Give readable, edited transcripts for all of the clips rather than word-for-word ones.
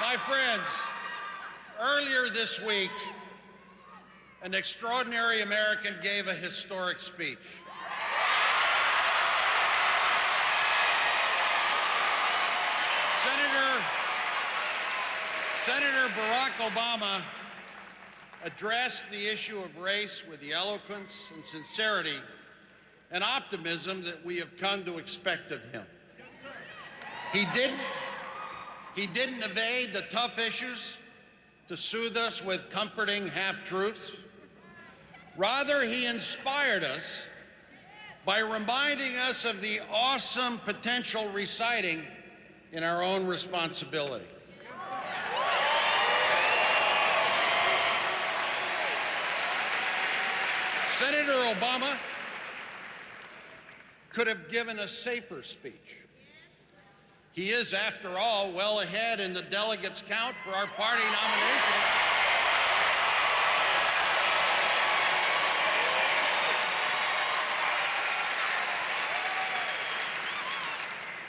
My friends, earlier this week, an extraordinary American gave a historic speech. Senator Barack Obama addressed the issue of race with the eloquence and sincerity and optimism that we have come to expect of him. He didn't evade the tough issues to soothe us with comforting half-truths. Rather, he inspired us by reminding us of the awesome potential residing in our own responsibility. Senator Obama could have given a safer speech. He is, after all, well ahead in the delegates count for our party nomination.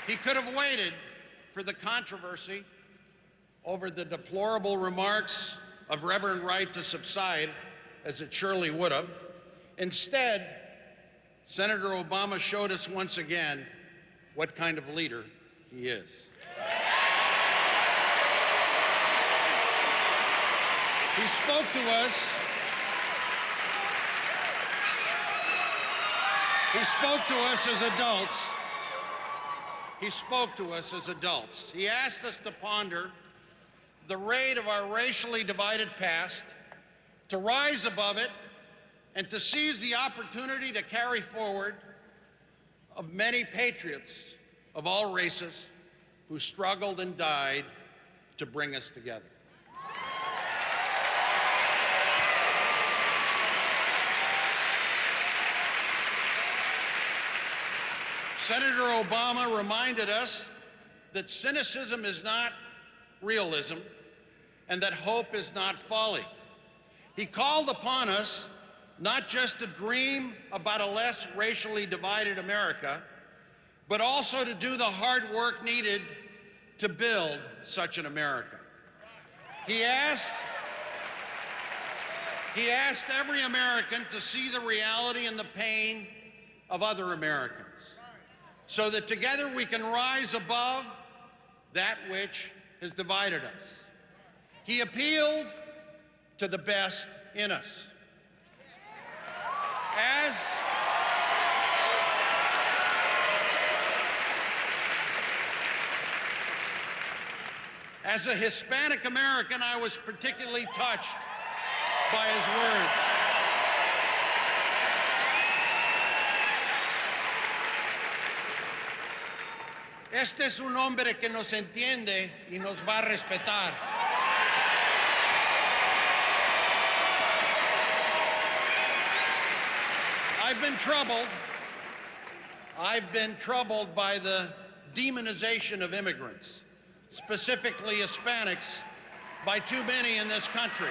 He could have waited for the controversy over the deplorable remarks of Reverend Wright to subside, as it surely would have. Instead, Senator Obama showed us once again what kind of leader he is. He spoke to us. He spoke to us as adults. He spoke to us as adults. He asked us to ponder the rate of our racially divided past, to rise above it, and to seize the opportunity to carry forward of many patriots of all races who struggled and died to bring us together. Senator Obama reminded us that cynicism is not realism and that hope is not folly. He called upon us not just to dream about a less racially divided America, but also to do the hard work needed to build such an America. He asked every American to see the reality and the pain of other Americans, so that together we can rise above that which has divided us. He appealed to the best in us. As a Hispanic American, I was particularly touched by his words. Este es un hombre que nos entiende y nos va a respetar. I've been troubled by the demonization of immigrants, specifically Hispanics, by too many in this country.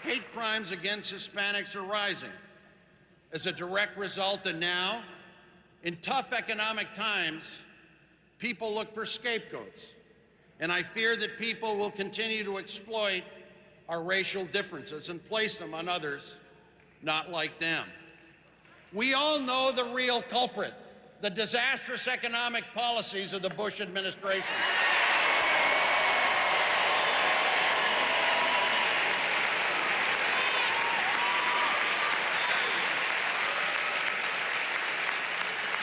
Hate crimes against Hispanics are rising as a direct result, and now, in tough economic times, people look for scapegoats. And I fear that people will continue to exploit our racial differences and place them on others not like them. We all know the real culprit, the disastrous economic policies of the Bush administration.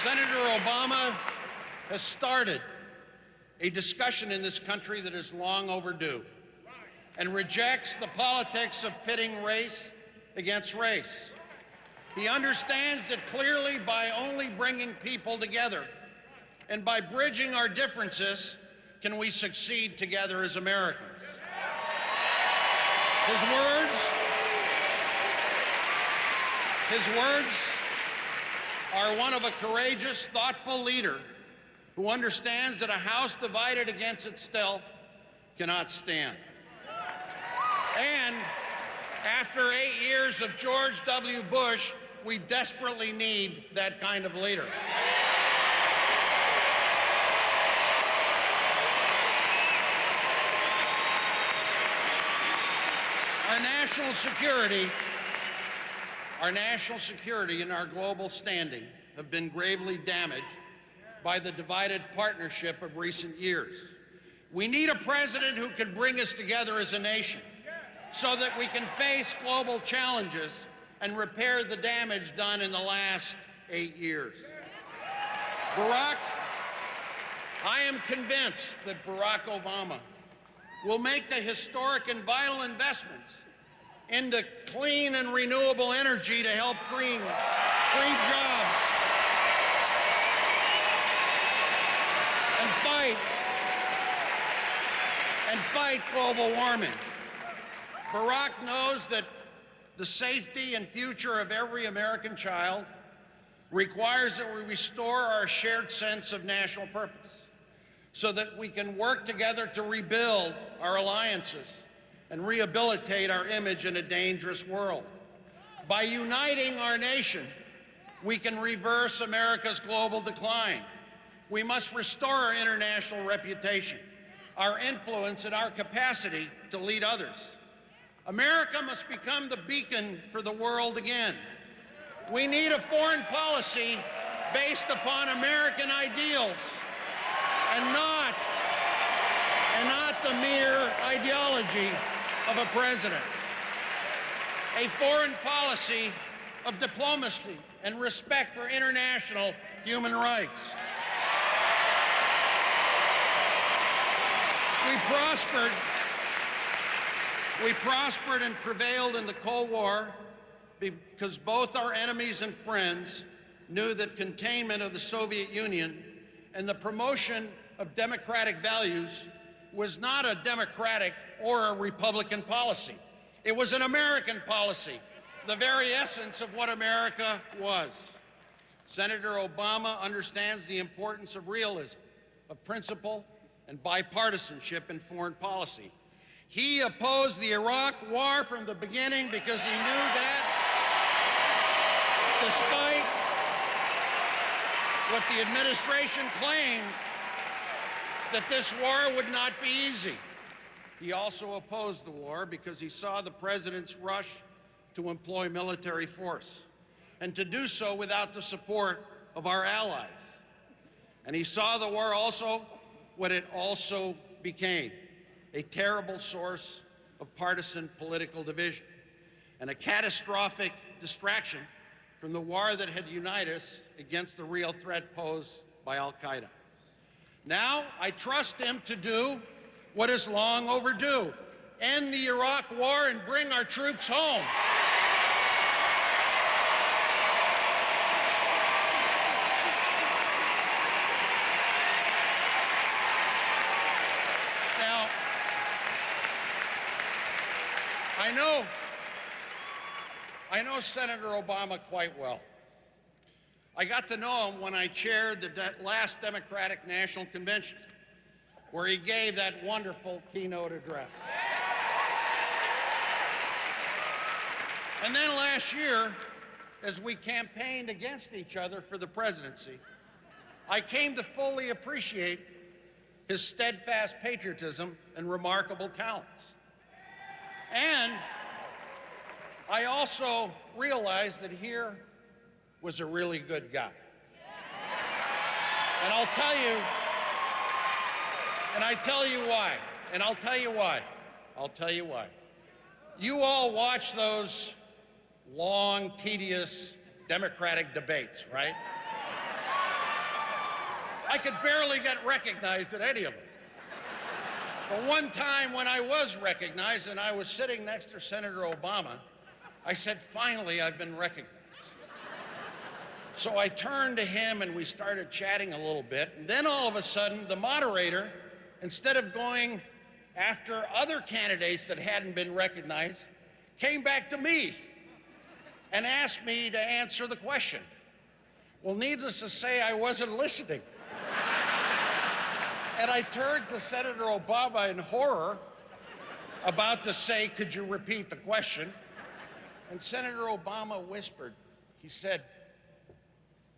Senator Obama has started a discussion in this country that is long overdue and rejects the politics of pitting race against race. He understands that clearly by only bringing people together and by bridging our differences can we succeed together as Americans. His words are one of a courageous, thoughtful leader who understands that a house divided against itself cannot stand. And after 8 years of George W. Bush we desperately need that kind of leader. Our national security and our global standing have been gravely damaged by the divided partnership of recent years. We need a president who can bring us together as a nation so that we can face global challenges and repair the damage done in the last 8 years. I am convinced that Barack Obama will make the historic and vital investments into clean and renewable energy to help create jobs and fight global warming. Barack knows that the safety and future of every American child requires that we restore our shared sense of national purpose so that we can work together to rebuild our alliances and rehabilitate our image in a dangerous world. By uniting our nation, we can reverse America's global decline. We must restore our international reputation, our influence, and our capacity to lead others. America must become the beacon for the world again. We need a foreign policy based upon American ideals and not the mere ideology of a president. A foreign policy of diplomacy and respect for international human rights. We prospered and prevailed in the Cold War because both our enemies and friends knew that containment of the Soviet Union and the promotion of democratic values was not a Democratic or a Republican policy. It was an American policy, the very essence of what America was. Senator Obama understands the importance of realism, of principle, and bipartisanship in foreign policy. He opposed the Iraq War from the beginning because he knew that, despite what the administration claimed, that this war would not be easy. He also opposed the war because he saw the president's rush to employ military force, and to do so without the support of our allies. And he saw the war also what it also became, a terrible source of partisan political division and a catastrophic distraction from the war that had united us against the real threat posed by al-Qaeda. Now, I trust him to do what is long overdue: end the Iraq War and bring our troops home. Now, I know Senator Obama quite well. I got to know him when I chaired the last Democratic National Convention, where he gave that wonderful keynote address. And then last year, as we campaigned against each other for the presidency, I came to fully appreciate his steadfast patriotism and remarkable talents. And I also realized that here was a really good guy. And I'll tell you why. You all watch those long, tedious Democratic debates, right? I could barely get recognized at any of them. But one time when I was recognized and I was sitting next to Senator Obama, I said, finally, I've been recognized. So I turned to him and we started chatting a little bit. And then all of a sudden, the moderator, instead of going after other candidates that hadn't been recognized, came back to me and asked me to answer the question. Well, needless to say, I wasn't listening. And I turned to Senator Obama in horror, about to say, could you repeat the question? And Senator Obama whispered, He said,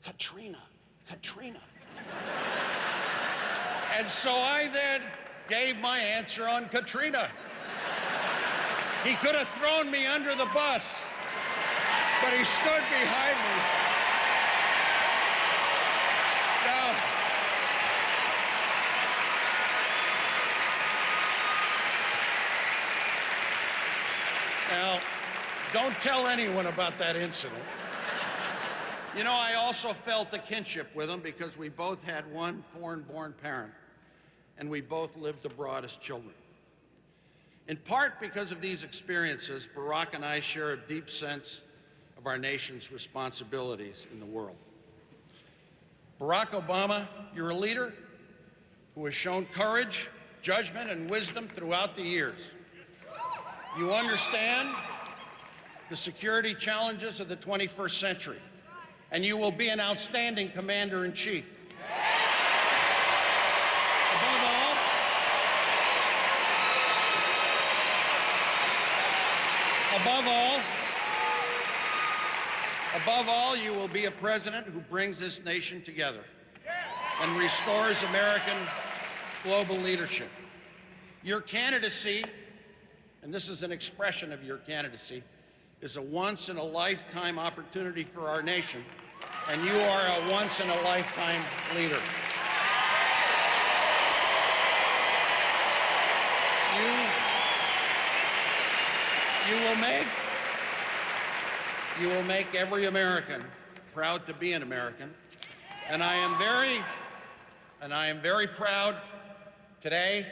Katrina, Katrina. And so I then gave my answer on Katrina. He could have thrown me under the bus, but he stood behind me. Now, don't tell anyone about that incident. You know, I also felt a kinship with him because we both had one foreign-born parent, and we both lived abroad as children. In part because of these experiences, Barack and I share a deep sense of our nation's responsibilities in the world. Barack Obama, you're a leader who has shown courage, judgment, and wisdom throughout the years. You understand the security challenges of the 21st century, and you will be an outstanding commander-in-chief. Above all, you will be a president who brings this nation together and restores American global leadership. Your candidacy, and this is an expression of your candidacy, is a once-in-a-lifetime opportunity for our nation, and you are a once-in-a-lifetime leader. You will make every American proud to be an American, and I am very proud today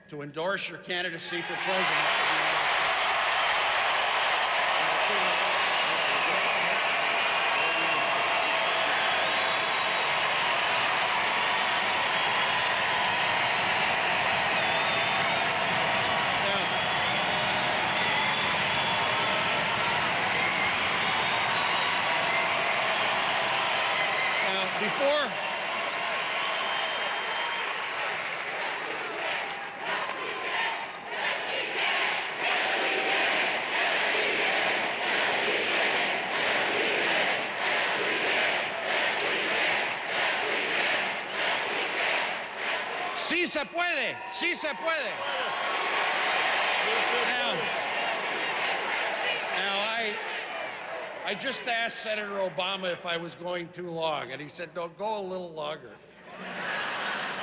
to endorse your candidacy for president. Sí se puede, sí se puede. Now, I just asked Senator Obama if I was going too long, and he said, no, go a little longer.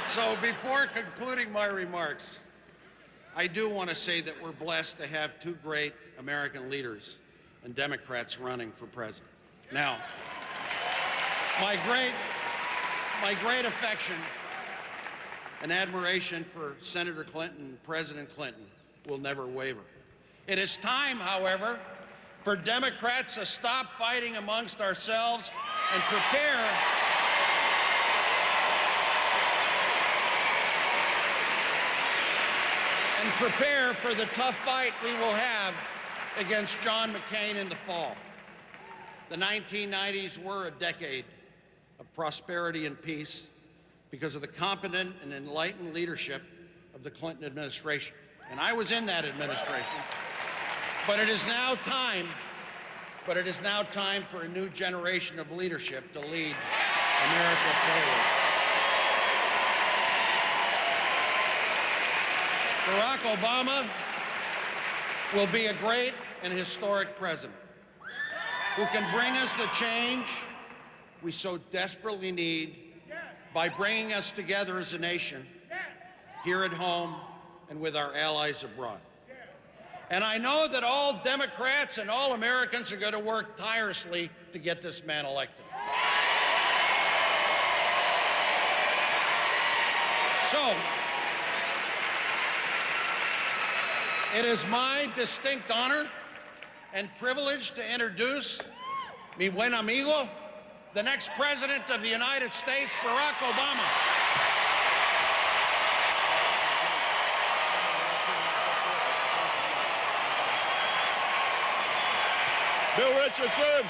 So before concluding my remarks, I do want to say that we're blessed to have two great American leaders and Democrats running for president. Now, my great affection and admiration for Senator Clinton and President Clinton will never waver. It is time, however, for Democrats to stop fighting amongst ourselves and prepare for the tough fight we will have against John McCain in the fall. The 1990s were a decade of prosperity and peace because of the competent and enlightened leadership of the Clinton administration. And I was in that administration. But it is now time for a new generation of leadership to lead America forward. Barack Obama will be a great and historic president who can bring us the change we so desperately need by bringing us together as a nation here at home and with our allies abroad. And I know that all Democrats and all Americans are going to work tirelessly to get this man elected. So, it is my distinct honor and privilege to introduce mi buen amigo, the next President of the United States, Barack Obama. Bill Richardson.